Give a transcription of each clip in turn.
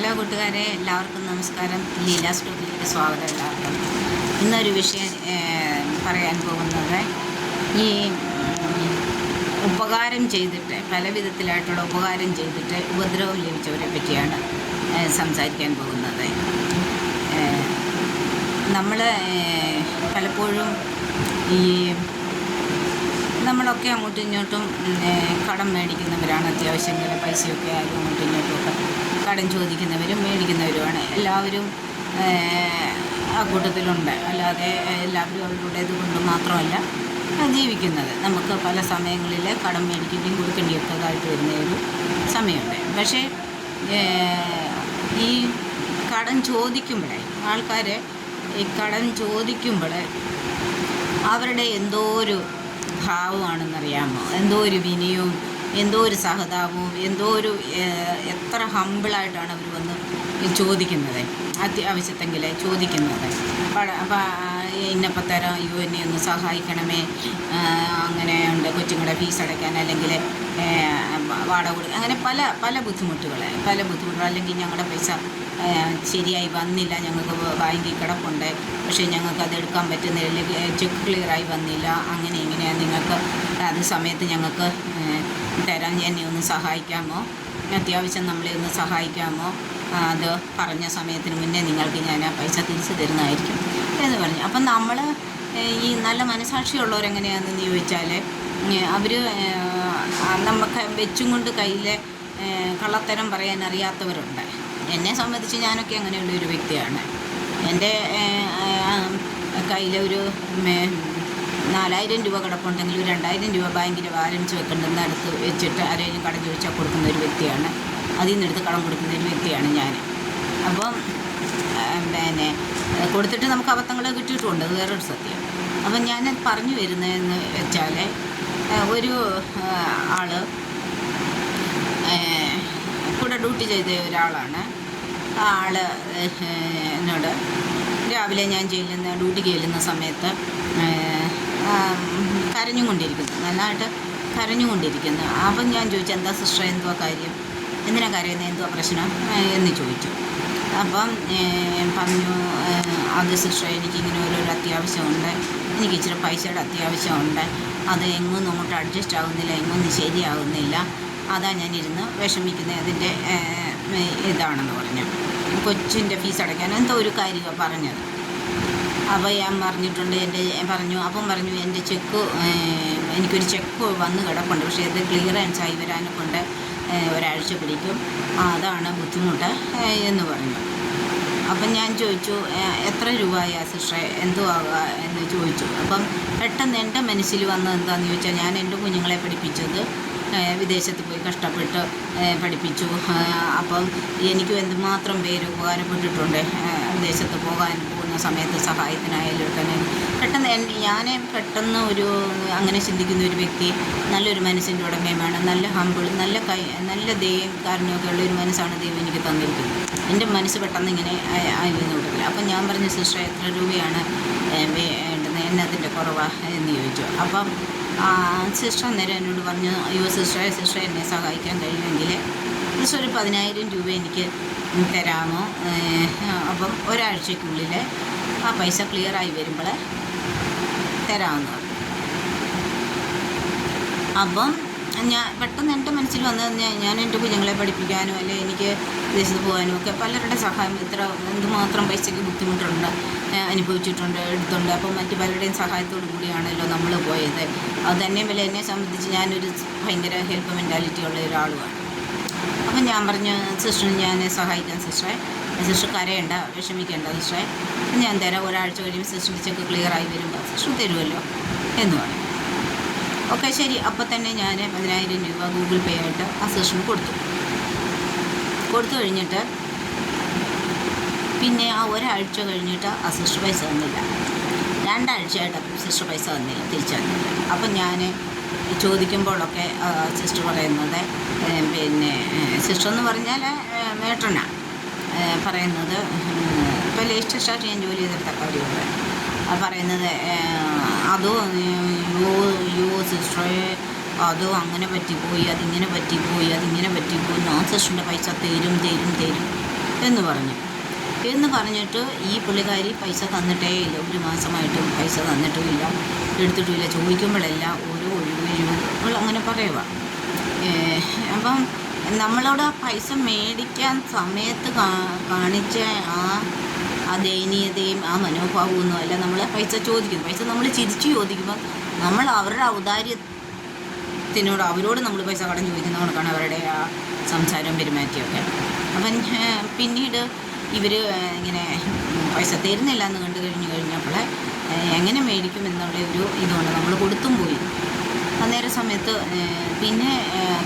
Hello കൂട്ടുകാരെ, എല്ലാവർക്കും നമസ്കാരം. ലീല സ്റ്റോറിലേക്ക് സ്വാഗതം എല്ലാവർക്കും. ഇന്നൊരു വിഷയം പറയാൻ പോകുന്നത് ഈ ഉപകാരം ചെയ്തിട്ട് പല വിധത്തിലായിട്ടുള്ള ഉപകാരം ചെയ്തിട്ട് ഉപദ്രവം ലഭിച്ചവരെ പറ്റിയാണ് സംസാരിക്കാൻ പോകുന്നത്. നമ്മൾ പലപ്പോഴും നമ്മളൊക്കെ അങ്ങോട്ടും ഇങ്ങോട്ടും കടം മേടിക്കുന്നവരാണ്. അത്യാവശ്യങ്ങൾ പൈസയൊക്കെ ആയാലും അങ്ങോട്ടും ഇങ്ങോട്ടുമൊക്കെ കടം ചോദിക്കുന്നവരും മേടിക്കുന്നവരുമാണ്. എല്ലാവരും ആ കൂട്ടത്തിലുണ്ട്. അല്ലാതെ എല്ലാവരും അവരുടേത് കൊണ്ട് മാത്രമല്ല ജീവിക്കുന്നത്. നമുക്ക് പല സമയങ്ങളിൽ കടം മേടിക്കേണ്ടിയും കൊടുക്കേണ്ടിയൊക്കെ ആയിട്ട് വരുന്ന ഒരു സമയമുണ്ട്. പക്ഷേ ഈ കടം ചോദിക്കുമ്പോഴേ ആൾക്കാർ ഈ കടം ചോദിക്കുമ്പോൾ അവരുടെ എന്തോ ഒരു ഭാവമാണെന്നറിയാമോ, എന്തോ ഒരു വിനയവും എന്തോ ഒരു സഹതാപവും എന്തോ ഒരു എത്ര ഹമ്പിളായിട്ടാണ് അവർ വന്ന് ചോദിക്കുന്നത്, അത്യാവശ്യത്തെങ്കിൽ ചോദിക്കുന്നത്. അപ്പം ഇന്നപ്പം തരാം, അയ്യോ എന്നെ ഒന്ന് സഹായിക്കണമേ, അങ്ങനെ ഉണ്ട്, കൊച്ചുങ്ങളുടെ ഫീസ് അടയ്ക്കാൻ, അല്ലെങ്കിൽ വാടക കൊടുക്കുക, അങ്ങനെ പല പല ബുദ്ധിമുട്ടുകൾ. അല്ലെങ്കിൽ ഞങ്ങളുടെ പൈസ ശരിയായി വന്നില്ല, ഞങ്ങൾക്ക് ബാങ്കിൽ കിടപ്പുണ്ട്, പക്ഷേ ഞങ്ങൾക്ക് അത് എടുക്കാൻ പറ്റുന്നില്ല, ചെക്ക് ക്ലിയറായി വന്നില്ല, അങ്ങനെ ഇങ്ങനെയാണ്, നിങ്ങൾക്ക് അത് സമയത്ത് ഞങ്ങൾക്ക് തരാൻ എന്നെ ഒന്ന് സഹായിക്കാമോ, അത്യാവശ്യം നമ്മളെ ഒന്ന് സഹായിക്കാമോ, അത് പറഞ്ഞ സമയത്തിന് മുന്നേ നിങ്ങൾക്ക് ഞാൻ ആ പൈസ തിരിച്ചു തരുന്നതായിരിക്കും എന്ന് പറഞ്ഞു. അപ്പം നമ്മൾ ഈ നല്ല മനസാക്ഷിയുള്ളവരെങ്ങനെയാണെന്ന് ചോദിച്ചാൽ അവർ നമുക്ക് വെച്ചും കൊണ്ട് കയ്യിൽ കള്ളത്തരം പറയാൻ അറിയാത്തവരുണ്ട്. എന്നെ സംബന്ധിച്ച് ഞാനൊക്കെ അങ്ങനെയുള്ള ഒരു വ്യക്തിയാണ്. എൻ്റെ കയ്യിൽ ഒരു 4000 രൂപ കിടപ്പുണ്ടെങ്കിൽ 2000 രൂപ ബാങ്കിൽ ബാലൻസ് വെക്കേണ്ടെന്ന് അടുത്ത് വെച്ചിട്ട് ആരെങ്കിലും കടം ചോദിച്ചാൽ കൊടുക്കുന്ന ഒരു വ്യക്തിയാണ്. അതിൽ നിന്നെടുത്ത് കടം കൊടുക്കുന്ന ഒരു വ്യക്തിയാണ് ഞാൻ. അപ്പം കൊടുത്തിട്ട് നമുക്ക് അബദ്ധങ്ങൾ കിട്ടിയിട്ടുമുണ്ട്, അത് വേറൊരു സത്യം. അപ്പം ഞാൻ പറഞ്ഞു വരുന്നതെന്ന് വെച്ചാൽ, ഒരു ആൾ കൂടെ ഡ്യൂട്ടി ചെയ്ത ഒരാളാണ്. ആ ആൾ എന്നോട് രാവിലെ ഞാൻ ഡ്യൂട്ടിക്ക് ചെല്ലുന്ന സമയത്ത് കരഞ്ഞുകൊണ്ടിരിക്കുന്നു, നന്നായിട്ട് കരഞ്ഞുകൊണ്ടിരിക്കുന്നു. അപ്പം ഞാൻ ചോദിച്ചു, എന്താ സിസ്റ്റർ, എന്തുവാ കാര്യം, എന്തിനാ കരയുന്നത്, എന്തുവാ പ്രശ്നം എന്ന് ചോദിച്ചു. അപ്പം പറഞ്ഞു, അത് സിസ്റ്റർ, എനിക്കിങ്ങനെ ഒരു അത്യാവശ്യമുണ്ട്, എനിക്ക് ഇച്ചിരി പൈസയുടെ അത്യാവശ്യമുണ്ട്, അത് എങ്ങൊന്നും അങ്ങോട്ട് അഡ്ജസ്റ്റ് ആകുന്നില്ല, എങ്ങൊന്നും ശരിയാകുന്നില്ല, അതാ ഞാനിരുന്ന് വിഷമിക്കുന്നത്, അതിൻ്റെ ഇതാണെന്ന് പറഞ്ഞു. കൊച്ചിൻ്റെ ഫീസ് അടയ്ക്കാൻ എന്തോ ഒരു കാര്യമാണ് പറഞ്ഞത്. അപ്പോൾ ഞാൻ പറഞ്ഞിട്ടുണ്ട്, അപ്പം പറഞ്ഞു എൻ്റെ ചെക്ക്, എനിക്കൊരു ചെക്ക് വന്ന് കിടപ്പുണ്ട്, പക്ഷേ ഇത് ക്ലിയറൻസ് ആയി വരാനെ കൊണ്ട് ഒരാഴ്ച പിടിക്കും, അതാണ് ബുദ്ധിമുട്ട് എന്ന് പറഞ്ഞു. അപ്പം ഞാൻ ചോദിച്ചു, എത്ര രൂപയാ സിസ്റ്ററെ, എന്തുവാകുക എന്ന് ചോദിച്ചു. അപ്പം പെട്ടെന്ന് എൻ്റെ മനസ്സിൽ വന്നത് എന്താണെന്ന് ചോദിച്ചാൽ, ഞാൻ എൻ്റെ കുഞ്ഞുങ്ങളെ പഠിപ്പിച്ചത് വിദേശത്ത് പോയി കഷ്ടപ്പെട്ട് പഠിപ്പിച്ചു. അപ്പം എനിക്കും എന്തുമാത്രം പേര് ഉപകാരപ്പെട്ടിട്ടുണ്ട് വിദേശത്ത് പോകുന്ന സമയത്ത് സഹായത്തിനായാലും തന്നെ. ഞാൻ പെട്ടെന്ന് അങ്ങനെ ചിന്തിക്കുന്ന ഒരു വ്യക്തി നല്ലൊരു മനസ്സിൻ്റെ ഉടമയുമാണ്, നല്ല ഹമ്പിൾ, നല്ല ദയം കാരണമൊക്കെ ഉള്ള ഒരു മനസ്സാണ് ദൈവം എനിക്ക് തന്നിരിക്കുന്നത്. എൻ്റെ മനസ്സ് പെട്ടെന്ന് ഇങ്ങനെ ആയിരുന്നു കൂട്ടത്തില്ല. അപ്പം ഞാൻ പറഞ്ഞു, സിസ്റ്റർ എത്ര രൂപയാണ് വേണ്ടുന്നത്, എന്നതിൻ്റെ കുറവാണ് എന്ന് ചോദിച്ചു. അപ്പം സിസ്റ്റർ അന്നേരം എന്നോട് പറഞ്ഞു, അയ്യോ സിസ്റ്റർ എന്നെ സഹായിക്കാൻ കഴിയുമെങ്കിൽ സിസ്റ്റർ ഒരു 10,000 രൂപ എനിക്ക് തരാമോ, അപ്പം ഒരാഴ്ചയ്ക്കുള്ളിൽ ആ പൈസ ക്ലിയറായി വരുമ്പോൾ തരാമെന്ന് പറഞ്ഞു. അപ്പം ഞാൻ പെട്ടെന്ന് എൻ്റെ മനസ്സിൽ വന്നത്, ഞാൻ എൻ്റെ കുഞ്ഞുങ്ങളെ പഠിപ്പിക്കാനോ അല്ലെങ്കിൽ എനിക്ക് വിദേശത്ത് പോകാനോ ഒക്കെ പലരുടെ സഹായം, എന്തുമാത്രം പൈസയ്ക്ക് ബുദ്ധിമുട്ടുണ്ട്, അനുഭവിച്ചിട്ടുണ്ട്, എടുത്തുണ്ട്. അപ്പം മറ്റ് പലരുടെയും സഹായത്തോടു കൂടിയാണല്ലോ നമ്മൾ പോയത്. അത് തന്നെ പോലെ എന്നെ സംബന്ധിച്ച് ഞാനൊരു ഭയങ്കര ഹെൽപ്പ് മെൻറ്റാലിറ്റി ഉള്ള ഒരാളുമാണ്. അപ്പം ഞാൻ പറഞ്ഞു, സിസ്റ്ററിന് ഞാൻ സഹായിക്കാം സിസ്റ്റർ കരയണ്ട, വിഷമിക്കേണ്ട സിസ്റ്ററെ, ഞാൻ തരാം, ഒരാഴ്ച കഴിയുമ്പോൾ സിസ്റ്റർ ചെക്ക് ക്ലിയറായി വരുമ്പോൾ സിസ്റ്റർ തരുമല്ലോ എന്ന് പറഞ്ഞു. ഓക്കെ ശരി. അപ്പം തന്നെ ഞാൻ 10,000 രൂപ ഗൂഗിൾ പേ ആയിട്ട് ആ സിസ്റ്ററിന് കൊടുത്തു കഴിഞ്ഞിട്ട് പിന്നെ ആ ഒരാഴ്ച കഴിഞ്ഞിട്ട് ആ സിസ്റ്റർ പൈസ തന്നില്ല. 2 ആഴ്ചയായിട്ട് സിസ്റ്റർ പൈസ തന്നില്ല, തിരിച്ചു തന്നില്ല. അപ്പം ഞാൻ ചോദിക്കുമ്പോഴൊക്കെ സിസ്റ്റർ പറയുന്നത്, സിസ്റ്റർ എന്ന് പറഞ്ഞാൽ മേട്ടനാണ് പറയുന്നത്, ഇപ്പോൾ ലേറ്റസ്റ്റ് സ്റ്റാർട്ട് ഞാൻ ജോലി ചെയ്തെടുത്ത കാര്യമുണ്ട്. പറയുന്നത്, അതോ യോ സിസ്റ്ററെ, അതോ അങ്ങനെ പറ്റിപ്പോയി, അതിങ്ങനെ പറ്റിപ്പോയി, ഞാൻ സിസ്റ്ററിൻ്റെ പൈസ തരും എന്ന് പറഞ്ഞു. എന്ന് പറഞ്ഞിട്ട് ഈ പുള്ളിക്കാരി പൈസ തന്നിട്ടേ ഇല്ല, ഒരു മാസമായിട്ടും പൈസ തന്നിട്ടുമില്ല, എടുത്തിട്ടുമില്ല. ചോദിക്കുമ്പോഴെല്ലാം ഓരോ ഒഴിവുകൾ അങ്ങനെ പറയുക. അപ്പം നമ്മളോട് ആ പൈസ മേടിക്കാൻ സമയത്ത് കാണിച്ച ആ ദയനീയതയും ആ മനോഭാവമൊന്നും അല്ല നമ്മൾ പൈസ ചോദിക്കുന്നു. പൈസ നമ്മൾ ചിരിച്ചു ചോദിക്കുമ്പോൾ നമ്മൾ അവരുടെ ഔദാര്യത്തിനോട് അവരോട് നമ്മൾ പൈസ കടം ചോദിക്കുന്ന കണക്കാണ് അവരുടെ ആ സംസാരവും പെരുമാറ്റമൊക്കെ. അപ്പം പിന്നീട് ഇവർ ഇങ്ങനെ പൈസ തരുന്നില്ല എന്ന് കണ്ടു കഴിഞ്ഞപ്പോൾ എങ്ങനെ മേടിക്കും എന്നുള്ള ഒരു ഇതുകൊണ്ട് നമ്മൾ കൊടുത്തും പോയി. അന്നേരം സമയത്ത് പിന്നെ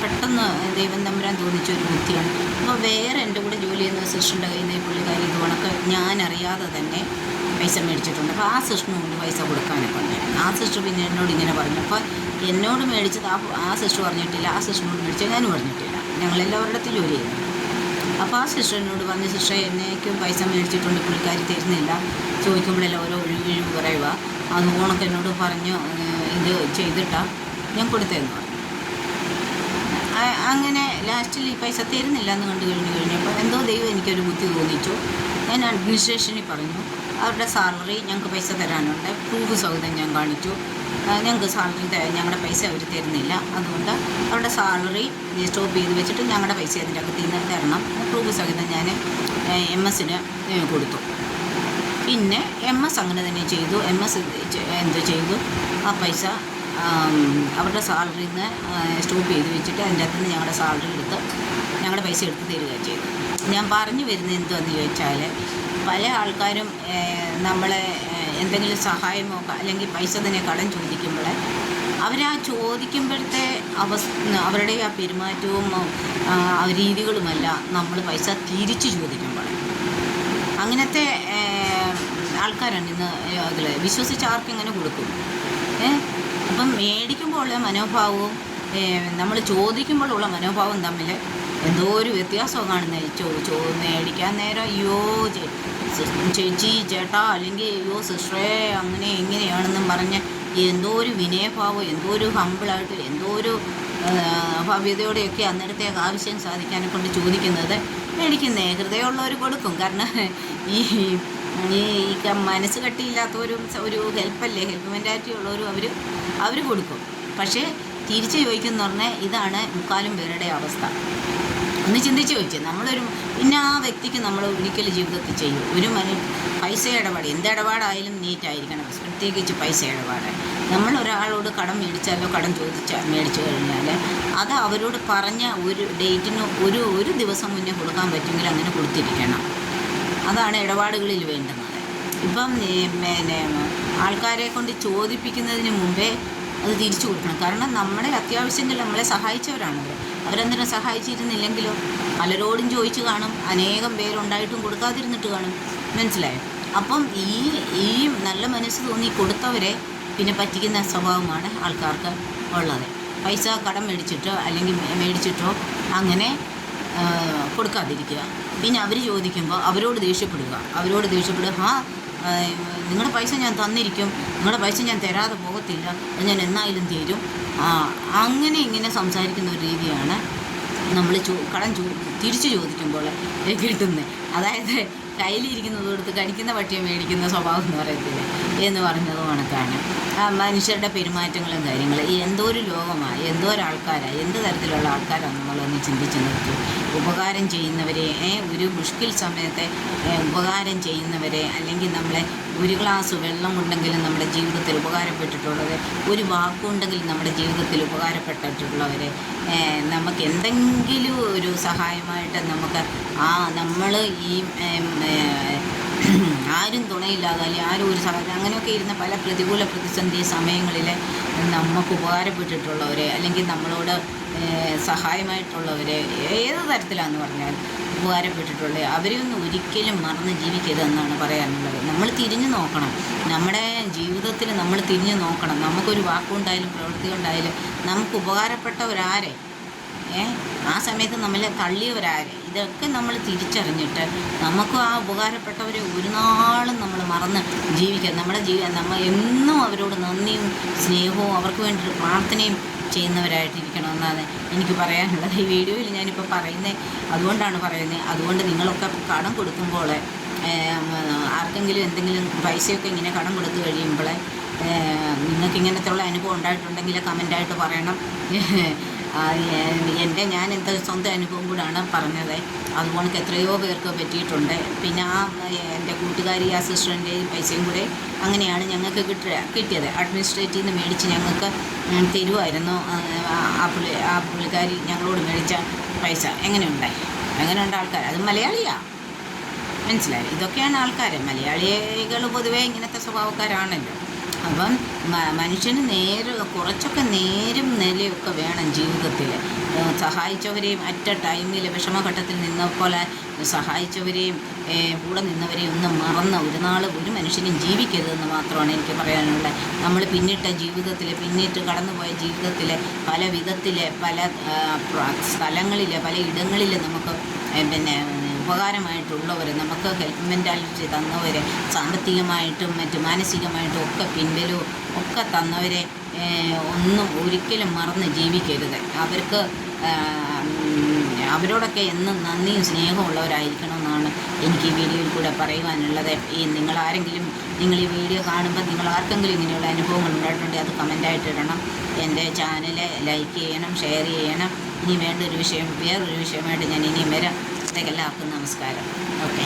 പെട്ടെന്ന് ദൈവം തമ്പുരാൻ തോന്നിച്ച ഒരു ബുദ്ധിയാണ്. അപ്പോൾ വേറെ എൻ്റെ കൂടെ ജോലി ചെയ്യുന്ന സിസ്റ്ററിൻ്റെ കയ്യിൽ നിന്ന് പുള്ളിക്കാരി ഇത് കണക്ക് ഞാനറിയാതെ തന്നെ പൈസ മേടിച്ചിട്ടുണ്ട്. അപ്പോൾ ആ സിസ്റ്ററിന് കൊണ്ട് പൈസ കൊടുക്കാനൊക്കെ ഉണ്ട്. ആ സിസ്റ്റർ പിന്നെ എന്നോട് ഇങ്ങനെ പറഞ്ഞു. അപ്പോൾ എന്നോട് മേടിച്ചത് ആ സിസ്റ്റർ പറഞ്ഞിട്ടില്ല, ആ സിസ്റ്ററിനോട് മേടിച്ചത് ഞാനും പറഞ്ഞിട്ടില്ല. ഞങ്ങളെല്ലാവരുടെ ജോലി ചെയ്യുന്നു. അപ്പോൾ ആ സിസ്റ്റർ എന്നോട് പറഞ്ഞു, സിസ്റ്ററെ എന്നേക്കും പൈസ മേടിച്ചിട്ടുണ്ട്, പുള്ളിക്കാരി തരുന്നില്ല, ചോദിക്കുമ്പോഴെല്ലാം ഓരോ ഒഴിവ് പറയുക, അത് ഓണക്ക് എന്നോട് പറഞ്ഞു ഇത് ചെയ്തിട്ടാ ഞാൻ കൊടുത്തതെന്ന് പറഞ്ഞു. അങ്ങനെ ലാസ്റ്റിൽ ഈ പൈസ തരുന്നില്ല എന്ന് കഴിഞ്ഞപ്പോൾ എന്തോ ദൈവം എനിക്കൊരു ബുദ്ധി തോന്നിച്ചു. ഞാൻ അഡ്മിനിസ്ട്രേഷനിൽ പറഞ്ഞു അവരുടെ സാലറി ഞങ്ങൾക്ക് പൈസ തരാനുണ്ട്, പ്രൂഫ് സഹിതം ഞാൻ കാണിച്ചു. ഞങ്ങൾക്ക് സാലറി ഞങ്ങളുടെ പൈസ അവർ തരുന്നില്ല, അതുകൊണ്ട് അവരുടെ സാലറി സ്റ്റോപ്പ് ചെയ്ത് വെച്ചിട്ട് ഞങ്ങളുടെ പൈസ അതിൻ്റെ അകത്ത് നിന്ന് തരണം. പ്രൂഫ് സഹിതം ഞാൻ MS-ന് കൊടുത്തു. പിന്നെ MS അങ്ങനെ തന്നെ ചെയ്തു. MS എന്ത് ചെയ്തു, ആ പൈസ അവരുടെ സാലറിയിൽ നിന്ന് സ്റ്റോപ്പ് ചെയ്ത് വെച്ചിട്ട് അതിൻ്റെ അകത്ത് നിന്ന് ഞങ്ങളുടെ സാലറി എടുത്ത് ഞങ്ങളുടെ പൈസ എടുത്ത് തരികയാണ് ചെയ്തു. ഞാൻ പറഞ്ഞു വരുന്നത് എന്താണെന്ന് ചോദിച്ചാൽ, പല ആൾക്കാരും നമ്മളെ എന്തെങ്കിലും സഹായമോ അല്ലെങ്കിൽ പൈസ തന്നെ കടം ചോദിക്കുമ്പോൾ അവരാ ചോദിക്കുമ്പോഴത്തെ അവരുടെ ആ പെരുമാറ്റവും രീതികളുമല്ല നമ്മൾ പൈസ തിരിച്ചു ചോദിക്കുമ്പോൾ. അങ്ങനത്തെ ആൾക്കാരാണ് ഇന്ന് അതിൽ വിശ്വസിച്ച് ആർക്കെങ്ങനെ കൊടുക്കും. അപ്പം മേടിക്കുമ്പോൾ ഉള്ള മനോഭാവവും നമ്മൾ ചോദിക്കുമ്പോഴുള്ള മനോഭാവം തമ്മിൽ എന്തോ ഒരു വ്യത്യാസവും കാണുന്നത്. മേടിക്കാൻ നേരം അയ്യോ ചേച്ചി ചേട്ടാ അല്ലെങ്കിൽ അയ്യോ സിസ്റ്ററേ അങ്ങനെ എങ്ങനെയാണെന്നും പറഞ്ഞ് എന്തോ ഒരു വിനയഭാവം, എന്തോ ഒരു ഹമ്പിളായിട്ട്, എന്തോ ഒരു ഭവ്യതയോടെയൊക്കെ അന്നേരത്തെ ആവശ്യം സാധിക്കാനെ കൊണ്ട് ചോദിക്കുന്നത്. മേടിക്കുന്നേ ഹൃദയമുള്ളവർ കൊടുക്കും. കാരണം ഈ മനസ്സ് കട്ടിയില്ലാത്തവരും ഒരു ഹെൽപ്പ് മെൻറ്റാലിറ്റി ഉള്ളവരും അവർ കൊടുക്കും. പക്ഷേ തിരിച്ച് ചോദിക്കുമെന്ന് പറഞ്ഞാൽ ഇതാണ് മുക്കാലും പേരുടെ അവസ്ഥ. ഒന്ന് ചിന്തിച്ച് ചോദിച്ചേ, പിന്നെ ആ വ്യക്തിക്ക് നമ്മൾ ഒരിക്കലും ജീവിതത്തിൽ ചെയ്യും ഒരു പൈസ ഇടപാട്, എന്ത് ഇടപാടായാലും നീറ്റായിരിക്കണം. പ്രത്യേകിച്ച് പൈസ ഇടപാട്. നമ്മൾ ഒരാളോട് കടം മേടിച്ചാലോ കടം മേടിച്ചു കഴിഞ്ഞാൽ അത് അവരോട് പറഞ്ഞ ഒരു ഡേറ്റിന് ഒരു ദിവസം മുന്നേ കൊടുക്കാൻ പറ്റുമെങ്കിൽ അങ്ങനെ കൊടുത്തിരിക്കണം. അതാണ് ഇടപാടുകളിൽ വേണ്ടുന്നത്. ഇപ്പം ആൾക്കാരെ കൊണ്ട് ചോദിപ്പിക്കുന്നതിന് മുമ്പേ അത് തിരിച്ചു കൊടുക്കണം. കാരണം നമ്മുടെ അത്യാവശ്യങ്ങൾ നമ്മളെ സഹായിച്ചവരാണല്ലോ. അവരെന്തിനാ സഹായിച്ചിരുന്നില്ലെങ്കിലോ? പലരോടും ചോദിച്ചു കാണും, അനേകം പേരുണ്ടായിട്ടും കൊടുക്കാതിരുന്നിട്ട് കാണും. മനസ്സിലായോ? അപ്പം ഈ നല്ല മനസ്സ് തോന്നി കൊടുത്തവരെ പിന്നെ പറ്റിക്കുന്ന സ്വഭാവമാണ് ആൾക്കാർക്ക് ഉള്ളത്. പൈസ കടം മേടിച്ചിട്ടോ അല്ലെങ്കിൽ മേടിച്ചിട്ടോ അങ്ങനെ കൊടുക്കാതിരിക്കുക. പിന്നെ അവർ ചോദിക്കുമ്പോൾ അവരോട് ദേഷ്യപ്പെടുക. നിങ്ങളുടെ പൈസ ഞാൻ തന്നിരിക്കും, നിങ്ങളുടെ പൈസ ഞാൻ തരാതെ പോകത്തില്ല, അത് ഞാൻ എന്നായാലും തരും. അങ്ങനെ ഇങ്ങനെ സംസാരിക്കുന്ന ഒരു രീതിയാണ് നമ്മൾ തിരിച്ചു ചോദിക്കുമ്പോൾ കിട്ടുന്നത്. അതായത് കയ്യിലിരിക്കുന്നത് കൊടുത്ത് കടിക്കുന്ന പട്ടിയെ മേടിക്കുന്ന സ്വഭാവം എന്ന് പറയത്തില്ല എന്ന് പറഞ്ഞത് കണക്കാണ് മനുഷ്യരുടെ പെരുമാറ്റങ്ങളും കാര്യങ്ങളും. എന്തോ ഒരു ലോകമാണ്, എന്തോ ഒരാൾക്കാരാണ്, എന്ത് തരത്തിലുള്ള ആൾക്കാരാണ് നമ്മളൊന്ന് ചിന്തിച്ച് നോക്കി. ഉപകാരം ചെയ്യുന്നവരെ, ഒരു മുഷ്കിൽ സമയത്തെ ഉപകാരം ചെയ്യുന്നവരെ, അല്ലെങ്കിൽ നമ്മളെ ഒരു ഗ്ലാസ് വെള്ളം ഉണ്ടെങ്കിലും നമ്മുടെ ജീവിതത്തിൽ ഉപകാരപ്പെട്ടിട്ടുള്ളത്, ഒരു വാക്കുണ്ടെങ്കിലും നമ്മുടെ ജീവിതത്തിൽ ഉപകാരപ്പെട്ടിട്ടുള്ളവരെ, നമുക്ക് എന്തെങ്കിലും ഒരു സഹായമായിട്ട് നമുക്ക് നമ്മൾ ഈ ആരും തുണയില്ലാതെ അല്ലെങ്കിൽ ആരും ഒരു സഹായം അങ്ങനെയൊക്കെ ഇരുന്ന പല പ്രതിസന്ധി സമയങ്ങളിൽ നമുക്ക് ഉപകാരപ്പെട്ടിട്ടുള്ളവരെ അല്ലെങ്കിൽ നമ്മളോട് സഹായമായിട്ടുള്ളവരെ ഏത് തരത്തിലാണെന്ന് പറഞ്ഞാൽ ഉപകാരപ്പെട്ടിട്ടുള്ളത് അവരെയൊന്നും ഒരിക്കലും മറന്ന് ജീവിക്കരുതെന്നാണ് പറയാനുള്ളത്. നമ്മൾ തിരിഞ്ഞു നോക്കണം, നമ്മുടെ ജീവിതത്തിൽ നമ്മൾ തിരിഞ്ഞു നോക്കണം. നമുക്കൊരു വാക്കുണ്ടായാലും പ്രവൃത്തി ഉണ്ടായാലും നമുക്ക് ഉപകാരപ്പെട്ടവരാരെ, ആ സമയത്ത് നമ്മളെ തള്ളിയവരാരെ, ഇതൊക്കെ നമ്മൾ തിരിച്ചറിഞ്ഞിട്ട് നമുക്ക് ആ ഉപകാരപ്പെട്ടവരെ ഒരു നാളും നമ്മൾ മറന്ന് ജീവിക്കുക. നമ്മൾ എന്നും അവരോട് നന്ദിയും സ്നേഹവും അവർക്ക് വേണ്ടി പ്രാർത്ഥനയും ചെയ്യുന്നവരായിട്ടിരിക്കണം. എന്നാണ് എനിക്ക് പറയാനുള്ളത്. ഈ വീഡിയോയിൽ ഞാനിപ്പോൾ പറയുന്നത് അതുകൊണ്ടാണ് പറയുന്നത്. അതുകൊണ്ട് നിങ്ങളൊക്കെ കടം കൊടുക്കുമ്പോൾ ആർക്കെങ്കിലും എന്തെങ്കിലും പൈസയൊക്കെ ഇങ്ങനെ കടം കൊടുത്തു കഴിയുമ്പോൾ നിങ്ങൾക്ക് ഇങ്ങനത്തെയുള്ള അനുഭവം ഉണ്ടായിട്ടുണ്ടെങ്കിൽ കമൻ്റായിട്ട് പറയണം. ഞാൻ എൻ്റെ സ്വന്തം അനുഭവം കൂടാണ് പറഞ്ഞത്. അതുപോലെ എത്രയോ പേർക്ക് പറ്റിയിട്ടുണ്ട്. പിന്നെ എൻ്റെ കൂട്ടുകാരി അസിസ്റ്റൻ്റെയും പൈസയും കൂടെ അങ്ങനെയാണ് ഞങ്ങൾക്ക് കിട്ടിയത്. അഡ്മിനിസ്ട്രേറ്റീവ് നിന്ന് മേടിച്ച് ഞങ്ങൾക്ക് തരുമായിരുന്നു. ആ പുള്ളിക്കാരി ഞങ്ങളോട് മേടിച്ച പൈസ. എങ്ങനെയുണ്ട് ആൾക്കാർ? അത് മലയാളിയാണ്, മനസ്സിലായി. ഇതൊക്കെയാണ് ആൾക്കാർ. മലയാളികൾ പൊതുവേ ഇങ്ങനത്തെ സ്വഭാവക്കാരാണല്ലോ. അപ്പം മനുഷ്യന് കുറച്ചൊക്കെ നേരും നിലയൊക്കെ വേണം ജീവിതത്തിൽ. സഹായിച്ചവരെയും അറ്റ ടൈമിൽ വിഷമഘട്ടത്തിൽ നിന്നപോലെ സഹായിച്ചവരെയും കൂടെ നിന്നവരെയും ഒന്നും മറന്ന് ഒരു നാൾ ഒരു മനുഷ്യനും ജീവിക്കരുതെന്ന് മാത്രമാണ് എനിക്ക് പറയാനുള്ളത്. നമ്മൾ പിന്നിട്ട് കടന്നുപോയ ജീവിതത്തിൽ പല വിധത്തിൽ പല സ്ഥലങ്ങളിൽ പല ഇടങ്ങളിൽ നമുക്ക് ഉപകാരമായിട്ടുള്ളവർ, നമുക്ക് ഹെൽപ്പ് മെൻറ്റാലിറ്റി തന്നവർ, സാമ്പത്തികമായിട്ടും മറ്റ് മാനസികമായിട്ടും ഒക്കെ പിൻബലവും ഒക്കെ തന്നവരെ ഒന്നും ഒരിക്കലും മറന്ന് ജീവിക്കരുത്. അവരോടൊക്കെ എന്നും നന്ദിയും സ്നേഹവും ഉള്ളവരായിരിക്കണമെന്നാണ് എനിക്ക് ഈ വീഡിയോയിൽ കൂടെ പറയുവാനുള്ളത്. നിങ്ങൾ ഈ വീഡിയോ കാണുമ്പോൾ നിങ്ങൾ ആർക്കെങ്കിലും ഇങ്ങനെയുള്ള അനുഭവങ്ങൾ ഉണ്ടായിട്ടുണ്ടെങ്കിൽ അത് കമൻ്റായിട്ട് ഇടണം. എൻ്റെ ചാനൽ ലൈക്ക് ചെയ്യണം, ഷെയർ ചെയ്യണം. ഇനി വേറൊരു വിഷയമായിട്ട് ഞാൻ ഇനിയും വരാം. എല്ലാവർക്കും നമസ്കാരം. ഓക്കെ.